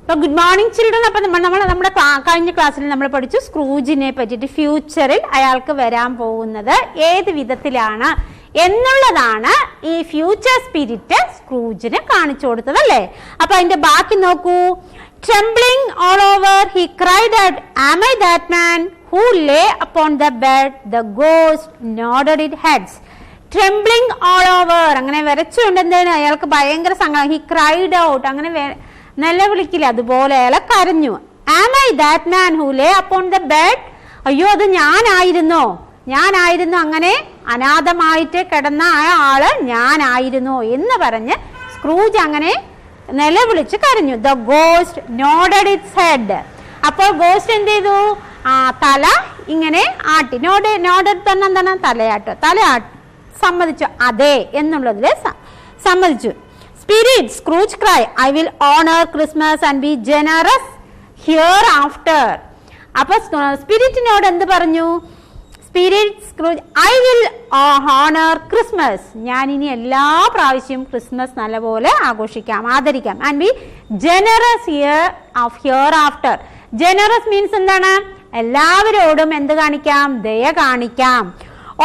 അപ്പോൾ good morning children. അപ്പം നമ്മുടെ കഴിഞ്ഞ ക്ലാസ്സിൽ നമ്മൾ പഠിച്ചു സ്ക്രൂജിനെ പറ്റിയിട്ട് ഫ്യൂച്ചറിൽ അയാൾക്ക് വരാൻ പോകുന്നത് ഏത് വിധത്തിലാണ് എന്നുള്ളതാണ് ഈ ഫ്യൂച്ചർ സ്പിരിറ്റ് സ്ക്രൂജിന് കാണിച്ചു കൊടുത്തത് അല്ലേ. അപ്പൊ അതിന്റെ ബാക്കി നോക്കൂ. Trembling all over, he cried out, "Am I that man who lay upon the bed?" The ghost nodded its heads. Trembling all over, അങ്ങനെ വരച്ചുകൊണ്ട് എന്താണ് അയാൾക്ക് ഭയങ്കര സങ്കടം. He cried out, അങ്ങനെ നിലവിളിക്കില്ല, അതുപോലെ അയാൾ കരഞ്ഞു. Am I that man who lay upon the bed? അയ്യോ, അത് ഞാനായിരുന്നോ അങ്ങനെ അനാഥമായിട്ട് കിടന്ന ആ ആള് ഞാനായിരുന്നോ എന്ന് പറഞ്ഞ് സ്ക്രൂജ് അങ്ങനെ നിലവിളിച്ച് കരഞ്ഞു. The ghost nodded it's head. അപ്പോൾ ഗോസ്റ്റ് എന്ത് ചെയ്തു? തല ഇങ്ങനെ ആട്ടി. നോഡഡ് തന്നെ എന്താണ്? തലയാട്ട് സമ്മതിച്ചു, അതെ എന്നുള്ളതിൽ സമ്മതിച്ചു. Spirit Scrooge cry, I will honour Christmas and be generous hereafter. അപ്പൊ സ്പിരിറ്റിനോട് എന്ത് പറഞ്ഞു? Spirit Scrooge, I will honour Christmas, ഞാൻ ഇനി എല്ലാ പ്രാവശ്യവും ക്രിസ്മസ് നല്ലപോലെ ആഘോഷിക്കാം, ആദരിക്കാം. And be generous hereafter. Generous means എന്താണ്? എല്ലാവരോടും എന്ത് കാണിക്കാം? ദയ കാണിക്കാം.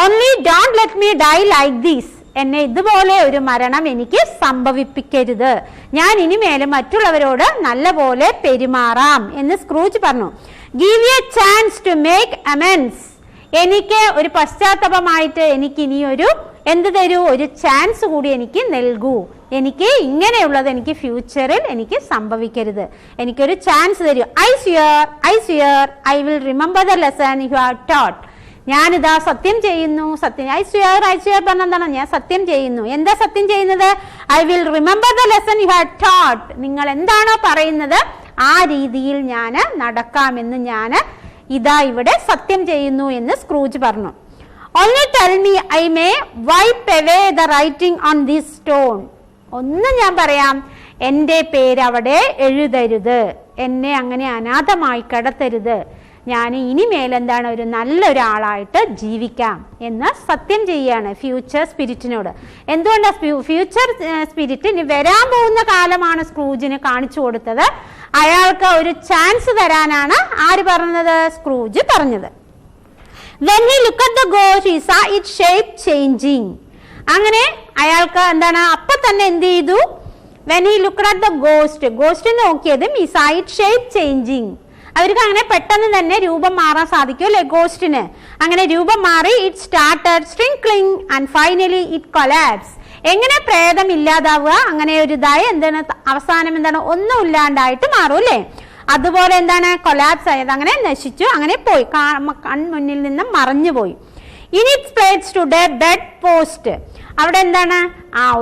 Only don't let me die like this, എന്നെ ഇതുപോലെ ഒരു മരണം എനിക്ക് സംഭവിപ്പിക്കരുത്, ഞാൻ ഇനിമേലും മറ്റുള്ളവരോട് നല്ലപോലെ പെരുമാറാം എന്ന് സ്ക്രൂജ് പറഞ്ഞു. Give a chance to make amends, എനിക്ക് ഒരു പശ്ചാത്തലമായിട്ട് എനിക്ക് ഇനിയൊരു എന്ത് തരൂ? ഒരു ചാൻസ് കൂടി എനിക്ക് നൽകൂ. എനിക്ക് ഇങ്ങനെയുള്ളത് എനിക്ക് ഫ്യൂച്ചറിൽ എനിക്ക് സംഭവിക്കരുത്, എനിക്കൊരു ചാൻസ് തരൂ. I സ്വിയർ I will remember the lesson you have taught. ഞാനിതാ സത്യം ചെയ്യുന്നു. ഐ സ്വിയർ പറഞ്ഞ എന്താണ്? ഞാൻ സത്യം ചെയ്യുന്നു. എന്താ സത്യം ചെയ്യുന്നത്? I will remember the lesson you have taught. നിങ്ങൾ എന്താണോ പറയുന്നത് ആ രീതിയിൽ ഞാൻ നടക്കാമെന്ന് ഞാൻ ഇതാ ഇവിടെ സത്യം ചെയ്യുന്നു എന്ന് സ്ക്രൂജ് പറഞ്ഞു. Only tell me I may wipe away the writing on this stone. ഒന്ന് ഞാൻ പറയാം, എൻ്റെ പേര് അവിടെ എഴുതരുത്, എന്നെ അങ്ങനെ അനാഥമായി കിടത്തരുത്, ഞാൻ ഇനിമേൽ എന്താണ് ഒരു നല്ലൊരാളായിട്ട് ജീവിക്കാം എന്ന് സത്യം ചെയ്യാണ് ഫ്യൂച്ചർ സ്പിരിറ്റിനോട്. എന്തുകൊണ്ടാണ് ഫ്യൂച്ചർ സ്പിരിറ്റ് ഇനി വരാൻ പോകുന്ന കാലമാണ് സ്ക്രൂജിന് കാണിച്ചു കൊടുത്തത്. അയാൾക്ക് ഒരു ചാൻസ് തരാനാണ് ആര് പറഞ്ഞത്? സ്ക്രൂജ് പറഞ്ഞത്. When he looked at the ghost, he saw its shape changing. അങ്ങനെ അയാൾക്ക് എന്താണ് അപ്പൊ തന്നെ എന്ത് ചെയ്തു? When he looked at the ghost നോക്കിയതും he saw its shape changing. അവർക്ക് അങ്ങനെ പെട്ടെന്ന് തന്നെ രൂപം മാറാൻ സാധിക്കും അല്ലെ ഗോസ്റ്റിന്. അങ്ങനെ രൂപം മാറി it started shrinking and finally it collapse. എങ്ങനെ പ്രേതം ഇല്ലാതാവുക, അങ്ങനെ ഒരു ഇതായി എന്താണ് അവസാനം എന്താണ് ഒന്നും ഇല്ലാണ്ടായിട്ട് മാറും അല്ലേ. അതുപോലെ എന്താണ് കൊളാപ്സ് ആയത്, അങ്ങനെ നശിച്ചു, അങ്ങനെ പോയി, കൺമുന്നിൽ നിന്നും മറഞ്ഞുപോയി. In its place today bed post. അവിടെ എന്താണ്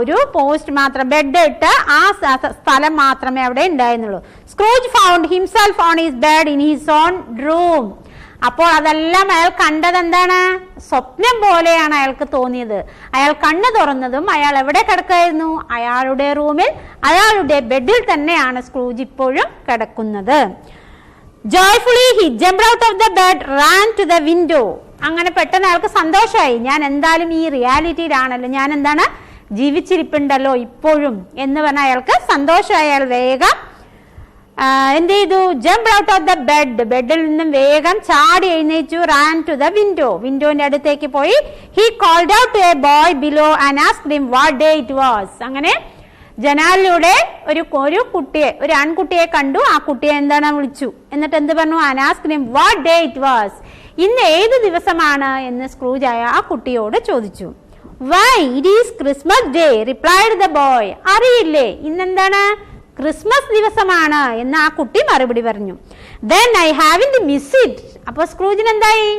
ഒരു പോസ്റ്റ് മാത്രം, ബെഡ് ഇട്ട് ആ സ്ഥലം മാത്രമേ അവിടെ ഉണ്ടായിരുന്നുള്ളൂ. Scrooge found himself on his bed in his own room. അപ്പോൾ അതെല്ലാം അയാൾ കണ്ടത് എന്താണ്? സ്വപ്നം പോലെയാണ് അയാൾക്ക് തോന്നിയത്. അയാൾ കണ്ണു തുറന്നതും അയാൾ എവിടെ കിടക്കായിരുന്നു? അയാളുടെ റൂമിൽ, അയാളുടെ ബെഡിൽ തന്നെയാണ് സ്ക്രൂജ് ഇപ്പോഴും കിടക്കുന്നത്. Joyfully he jumped out of the bed, ran to the window. അങ്ങനെ പെട്ടെന്ന് അയാൾക്ക് സന്തോഷമായി, ഞാൻ എന്തായാലും ഈ റിയാലിറ്റിയിലാണല്ലോ, ഞാൻ എന്താണ് ജീവിച്ചിരിപ്പുണ്ടല്ലോ ഇപ്പോഴും എന്ന് പറഞ്ഞാൽ അയാൾക്ക് സന്തോഷമായി. അയാൾ വേഗം എന്ത് ചെയ്തു? Jumped out of the bed, ബെഡിൽ നിന്നും വേഗം ചാടി എഴുന്നേറ്റു. റാൻ ടു ദ വിൻഡോ, വിൻഡോന്റെ അടുത്തേക്ക് പോയി. He called out to a boy below and asked him what day it was. അങ്ങനെ ജനാലിലൂടെ ഒരു കുട്ടിയെ, ഒരു ആൺകുട്ടിയെ കണ്ടു. ആ കുട്ടിയെ എന്താണ് വിളിച്ചു. എന്നിട്ട് എന്ത് പറഞ്ഞു? And asked him what day it was. ഇന്ന് ഏത് ദിവസമാണ് എന്ന് സ്ക്രൂജ് ആ കുട്ടിയോട് ചോദിച്ചു. Why it is Christmas day replied the boy. അറിയില്ലേ, ഇന്നെന്താണ് ക്രിസ്മസ് ദിവസമാണ് എന്ന് ആ കുട്ടി മറുപടി പറഞ്ഞു. Then I haven't miss it. അപ്പൊ സ്ക്രൂജിന് എന്തായി?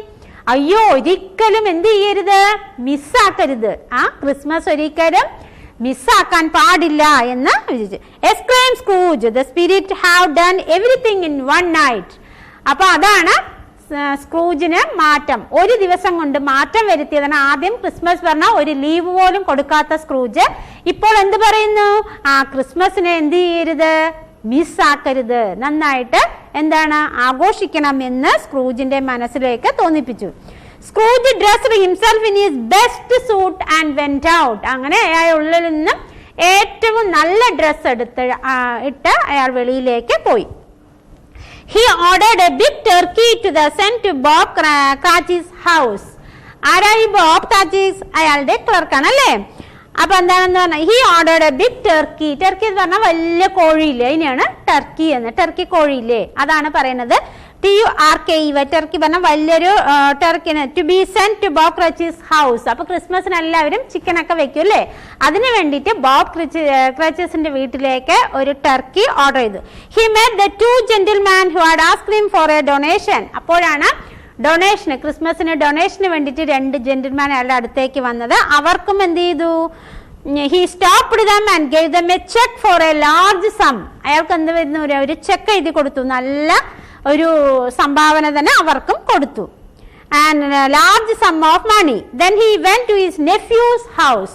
അയ്യോ, ഒരിക്കലും എന്ത് ചെയ്യരുത്? മിസ്സാക്കരുത്, ആ ക്രിസ്മസ് ഒരിക്കലും മിസ്സാക്കാൻ പാടില്ല എന്ന് വിചാരിച്ചു. Exclaim Scrooge, the spirit have done everything in one night. അപ്പൊ അതാണ് സ്ക്രൂജിന് മാറ്റം, ഒരു ദിവസം കൊണ്ട് മാറ്റം വരുത്തിയതാണ്. ആദ്യം ക്രിസ്മസ് പറഞ്ഞ ഒരു ലീവ് പോലും കൊടുക്കാത്ത സ്ക്രൂജ് ഇപ്പോൾ എന്ത് പറയുന്നു? ക്രിസ്മസിനെ എന്ത് ചെയ്യരുത്? മിസ്സാക്കരുത്, നന്നായിട്ട് എന്താണ് ആഘോഷിക്കണം എന്ന് സ്ക്രൂജിന്റെ മനസ്സിലേക്ക് തോന്നിപ്പിച്ചു. Scrooge dressed himself in his best suit and went out. അങ്ങനെ അയാൾ ഉള്ളിൽ നിന്നും ഏറ്റവും നല്ല ഡ്രസ്സ് ഇട്ട് അയാൾ വെളിയിലേക്ക് പോയി. He ordered a big turkey sent to Bob Cratchit's house. ആരായി ബോബ് ക്രാച്ചിസ്? അയാളുടെ ക്ലർക്കാണ് അല്ലേ? അപ്പൊ എന്താണെന്ന് പറഞ്ഞാൽ he ordered a big turkey. Turkey എന്ന് പറഞ്ഞാൽ വലിയ കോഴിയില്ലേ, അതിനാണ് ടർക്കി എന്ന്. ടർക്കി കോഴിയില്ലേ, അതാണ് പറയുന്നത്. TURKEY. ടർക്കി പറഞ്ഞാൽ വലിയൊരു ടർക്കിന് to be sent to Bob Cratchit's house. അപ്പൊ ക്രിസ്മസിന് എല്ലാവരും ചിക്കൻ ഒക്കെ വെക്കും അല്ലേ, അതിന് വേണ്ടിയിട്ട് ബോബ് ക്രാച്ചിസിന്റെ വീട്ടിലേക്ക് ഒരു ടർക്കി ഓർഡർ ചെയ്തു. He met the two gentlemen who had asked him for a donation. അപ്പോഴാണ് ഡൊണേഷന്, ക്രിസ്മസിന് ഡൊണേഷന് വേണ്ടിയിട്ട് 2 ജെന്റിൽമാൻ അയാളുടെ അടുത്തേക്ക് വന്നത്. അവർക്കും എന്ത് ചെയ്തു? He stopped them and gave them a check for a large sum. അയാൾക്ക് എന്ത് വരുന്നു? ഒരു ചെക്ക് എഴുതി കൊടുത്തു, നല്ല ഒരു സംഭാവന തന്നെ അവർക്കും കൊടുത്തു. And large sum of money. Then he went to his nephew's house.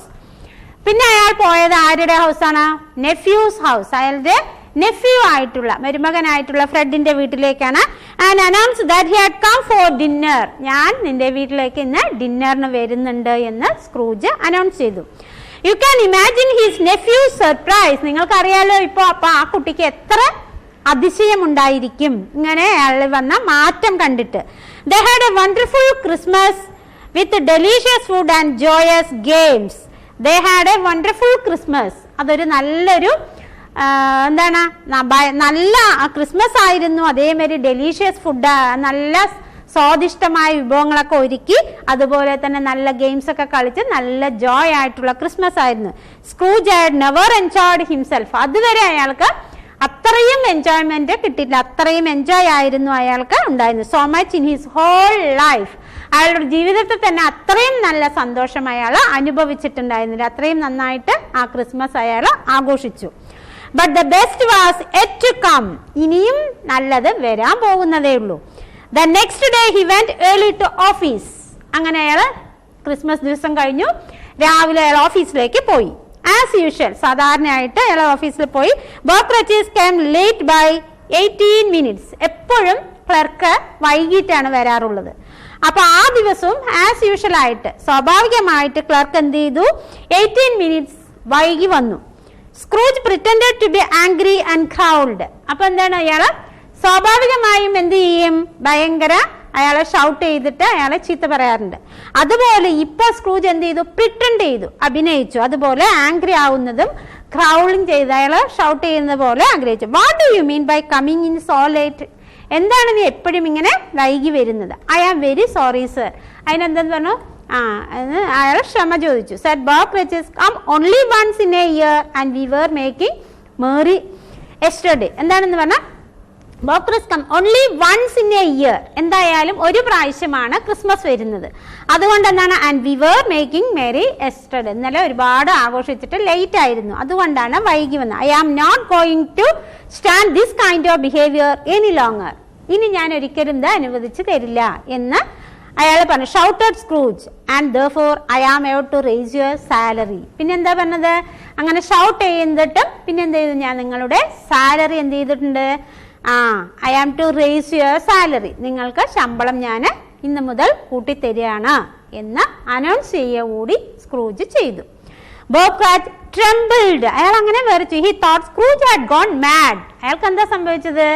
പിന്നെ അയാൾ പോയത് ആരുടെ ഹൗസാണ്? Nephew's house. അയാളുടെ നെഫ്യൂ ആയിട്ടുള്ള, മരുമകനായിട്ടുള്ള ഫ്രെഡിന്റെ വീട്ടിലേക്കാണ്. And announce that he had come for dinner. ഞാൻ നിന്റെ വീട്ടിലേക്ക് ഇന്ന് ഡിന്നറിന് വരുന്നുണ്ട് എന്ന് സ്ക്രൂജ് അനൗൺസ് ചെയ്തു. You can imagine his nephew's surprise. നിങ്ങൾക്കറിയാലോ ഇപ്പൊ അപ്പൊ ആ കുട്ടിക്ക് എത്ര അതിശയമുണ്ടായിരിക്കും ഇങ്ങനെ അയാൾ വന്ന മാറ്റം കണ്ടിട്ട്. They had a wonderful Christmas with delicious food and joyous games. They had a wonderful Christmas. അതൊരു നല്ലൊരു എന്താണ്, നല്ല ക്രിസ്മസ് ആയിരുന്നു. അതേമാതിരി ഡെലീഷ്യസ് ഫുഡ്, നല്ല സ്വാദിഷ്ടമായ വിഭവങ്ങളൊക്കെ ഒരുക്കി, അതുപോലെ തന്നെ നല്ല ഗെയിംസ് ഒക്കെ കളിച്ച് നല്ല ജോയ് ആയിട്ടുള്ള ക്രിസ്മസ് ആയിരുന്നു. Scrooge had never enjoyed himself. അതുവരെ അയാൾക്ക് അത്രയും എൻജോയ്മെന്റ് കിട്ടിയില്ല, അത്രയും എൻജോയ് ആയിരുന്നു അയാൾക്ക് ഉണ്ടായിരുന്നു. So much in his whole life. അയാളുടെ ജീവിതത്തിൽ തന്നെ അത്രയും നല്ല സന്തോഷം അയാൾ അനുഭവിച്ചിട്ടുണ്ടായിരുന്നില്ല. അത്രയും നന്നായിട്ട് ആ ക്രിസ്മസ് അയാൾ ആഘോഷിച്ചു. But the best was yet to come. ഇനിയും നല്ലത് വരാൻ പോകുന്നതേ ഉള്ളൂ. The next day he went early to office. അങ്ങനെ അയാൾ ക്രിസ്മസ് ദിവസം കഴിഞ്ഞു, രാവിലെ അയാൾ ഓഫീസിലേക്ക് പോയി. ആസ് യൂഷ്വൽ, സാധാരണയായിട്ട് അയാൾ ഓഫീസിൽ പോയി. Bob Cratchit came late by 18 minutes. എപ്പോഴും ക്ലർക്ക് വൈകിട്ടാണ് വരാറുള്ളത്. അപ്പൊ ആ ദിവസവും ആസ് യൂഷ്വൽ ആയിട്ട് സ്വാഭാവികമായിട്ട് ക്ലർക്ക് എന്ത് ചെയ്തു? 18 minutes വൈകി വന്നു. Scrooge pretended to be angry and growled. അപ്പൊ എന്താണ്, അയാള് സ്വാഭാവികമായും എന്ത് ചെയ്യും? ഭയങ്കര അയാളെ ഷൗട്ട് ചെയ്തിട്ട് അയാളെ ചീത്ത പറയാറുണ്ട്. അതുപോലെ ഇപ്പൊ സ്ക്രൂജ് എന്ത് ചെയ്തു? പ്രിറ്റൻഡ് ചെയ്തു, അഭിനയിച്ചു. അതുപോലെ ആംഗ്രി ആവുന്നതും ക്രൗളിങ് ചെയ്ത് അയാള് ഷൗട്ട് ചെയ്യുന്ന പോലെ ആഗ്രഹിച്ചു. What do you mean by coming in so late? എന്താണ് നീ എപ്പോഴും ഇങ്ങനെ വൈകി വരുന്നത്? I am very sorry sir. അതിനെന്തെന്ന് പറഞ്ഞു? അയാൾ ക്ഷമ ചോദിച്ചു. Said Bob Cratchit come only once in a year and we were making merry yesterday. എന്താണെന്ന് പറഞ്ഞാൽ Bob Cratchit come only once in a year. എന്തായാലും ഒരു പ്രാവശ്യമാണ് ക്രിസ്മസ് വരുന്നത്. അതുകൊണ്ട് എന്താണ്? And we were making merry yesterday. ഇന്നലെ ഒരുപാട് ആഘോഷിച്ചിട്ട് ലേറ്റ് ആയിരുന്നു, അതുകൊണ്ടാണ് വൈകി വന്നത്. I am not going to stand this kind of behaviour any longer. ഇനി ഞാൻ ഒരിക്കലും ഇത് അനുവദിച്ചു തരില്ല എന്ന് അയാൾ പറഞ്ഞു. Shouted Scrooge and therefore I am about to raise your salary. പിന്നെ എന്താ പറഞ്ഞത്? അങ്ങനെ ഷൗട്ട് ചെയ്തിട്ടും പിന്നെ എന്ത് ചെയ്തു? ഞാൻ നിങ്ങളുടെ സാലറി എന്ത് ചെയ്തിട്ടുണ്ട്? I am to raise your salary. നിങ്ങൾക്ക് ശമ്പളം ഞാൻ ഇന്ന് മുതൽ കൂട്ടിത്തരികയാണ് എന്ന് അനൗൺസ് ചെയ്യുക കൂടി സ്ക്രൂജ് ചെയ്തു. Bob Cratchit trembled. അയാൾ അങ്ങനെ വിറച്ചു. He thought Scrooge had gone mad. അയാൾക്ക് എന്താ സംഭവിച്ചത്?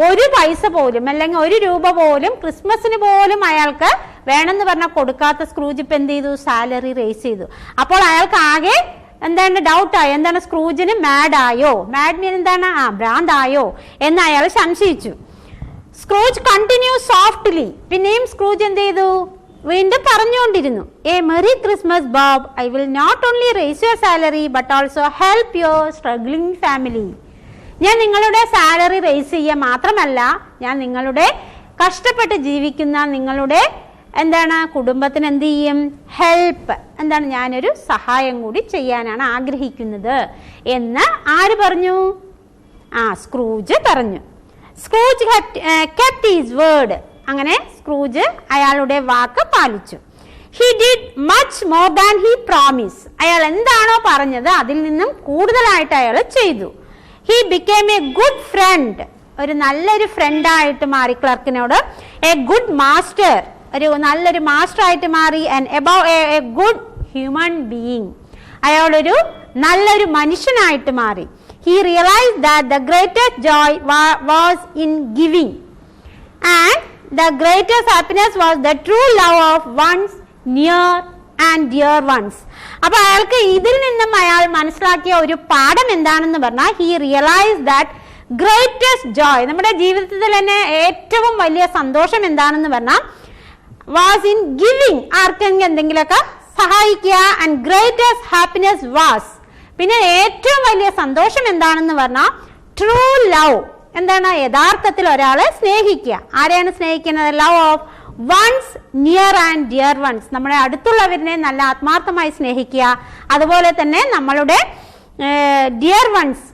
ഒരു പൈസ പോലും അല്ലെങ്കിൽ ഒരു രൂപ പോലും ക്രിസ്മസിന് പോലും അയാൾക്ക് വേണമെന്ന് പറഞ്ഞാൽ കൊടുക്കാത്ത സ്ക്രൂജ് ഇപ്പൊ എന്ത് ചെയ്തു? സാലറി റേസ് ചെയ്തു. അപ്പോൾ അയാൾക്ക് ആകെ എന്താണ് ഡൗട്ടായി. എന്താണ്? സ്ക്രൂജിന് മാഡ് ആയോ? മാഡ് മീൻ എന്താണ്? ഭ്രാന്ത് ആയോ എന്ന് അയാൾ സംശയിച്ചു. Scrooge continue softly. പിന്നെയും സ്ക്രൂജ് എന്ത് ചെയ്തു? വീണ്ടും പറഞ്ഞുകൊണ്ടിരുന്നു. A merry Christmas Bob. I will not only raise your salary but also help your struggling family. ഞാൻ നിങ്ങളുടെ സാലറി റേസ് ചെയ്യുക മാത്രമല്ല, ഞാൻ നിങ്ങളുടെ കഷ്ടപ്പെട്ട് ജീവിക്കുന്ന നിങ്ങളുടെ എന്താണ് കുടുംബത്തിന് എന്ത് ചെയ്യും? ഹെൽപ്പ്. എന്താണ്? ഞാനൊരു സഹായം കൂടി ചെയ്യാനാണ് ആഗ്രഹിക്കുന്നത് എന്ന് ആര് പറഞ്ഞു? സ്ക്രൂജ് പറഞ്ഞു. Scrooge kept his word. അങ്ങനെ സ്ക്രൂജ് അയാളുടെ വാക്ക് പാലിച്ചു. He did much more than he promise. അയാൾ എന്താണോ പറഞ്ഞത് അതിൽ നിന്നും കൂടുതലായിട്ട് അയാൾ ചെയ്തു. He became A good friend. ഒരു നല്ലൊരു ഫ്രണ്ടായിട്ട് മാറി ക്ലർക്കിനോട്. A good master. ഒരു നല്ലൊരു മാസ്റ്റർ ആയിട്ട് മാറി. And above A good human being. അയാളൊരു നല്ലൊരു മനുഷ്യനായിട്ട് മാറി. He realized that the greatest joy was in giving and the greatest happiness was the true love of one's near and dear ones. അപ്പോൾ അയാൾക്ക് ഇതിൽ നിന്നും അയാൾ മനസ്സിലാക്കിയ ഒരു പാഠം എന്താണെന്ന് പറഞ്ഞാൽ he realized that greatest joy, നമ്മുടെ ജീവിതത്തിൽ തന്നെ ഏറ്റവും വലിയ സന്തോഷം എന്താണെന്ന് പറഞ്ഞാൽ was in giving, ആർക്കെങ്കിലും എന്തെങ്കിലുമൊക്കെ സഹായിക്കുക, and greatest happiness was, പിന്നെ ഏറ്റവും വലിയ സന്തോഷം എന്താണെന്ന് പറഞ്ഞാൽ true love, എന്താണ് യഥാർത്ഥത്തിൽ ഒരാളെ സ്നേഹിക്കുക. ആരെയാണ് സ്നേഹിക്കുന്നത്? Love of one's near and dear ones, നമ്മുടെ അടുത്തുള്ളവരിനെ നല്ല ആത്മാർത്ഥമായി സ്നേഹിക്കുക. അതുപോലെ തന്നെ നമ്മളുടെ dear ones,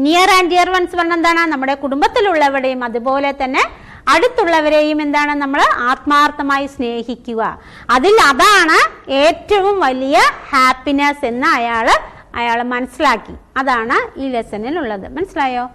near and dear ones പറഞ്ഞാൽ എന്താണ്? നമ്മുടെ കുടുംബത്തിലുള്ളവരെയും അതുപോലെ തന്നെ അടുത്തുള്ളവരെയും എന്താണ് നമ്മൾ ആത്മാർത്ഥമായി സ്നേഹിക്കുക. അതാണ് ഏറ്റവും വലിയ ഹാപ്പിനെസ് എന്ന് അയാൾ മനസ്സിലാക്കി. അതാണ് ഈ ലെസണിൽ ഉള്ളത്. മനസ്സിലായോ?